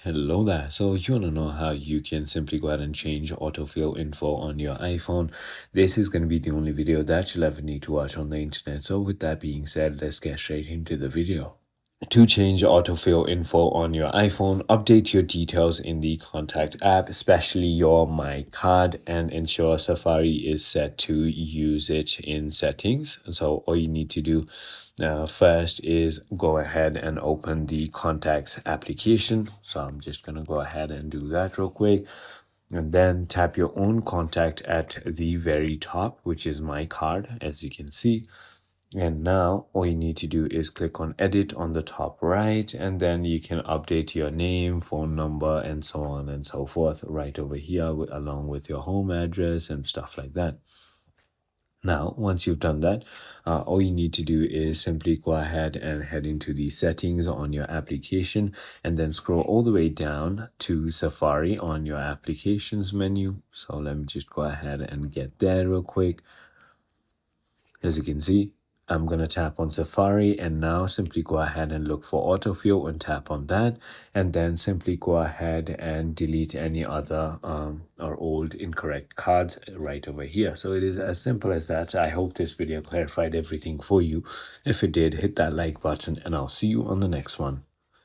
Hello there. So you want to know how you can simply go ahead and change autofill info on your iPhone. This is going to be the only video that you'll ever need to watch on the internet. So with that being said, let's get straight into the video. To change autofill info on your iPhone, update your details in the contact app, especially your My Card, and ensure Safari is set to use it in settings. So all you need to do first is go ahead and open the contacts application. So I'm just going to go ahead and do that real quick. And then tap your own contact at the very top, which is My Card, as you can see. And now all you need to do is click on edit on the top right, and then you can update your name, phone number, and so on and so forth right over here along with your home address and stuff like that. Now, once you've done that, all you need to do is simply go ahead and head into the settings on your application and then scroll all the way down to Safari on your applications menu. So let me just go ahead and get there real quick. As you can see, I'm going to tap on Safari and now simply go ahead and look for autofill and tap on that, and then simply go ahead and delete any other or old incorrect cards right over here. So it is as simple as that. I hope this video clarified everything for you. If it did, hit that like button and I'll see you on the next one.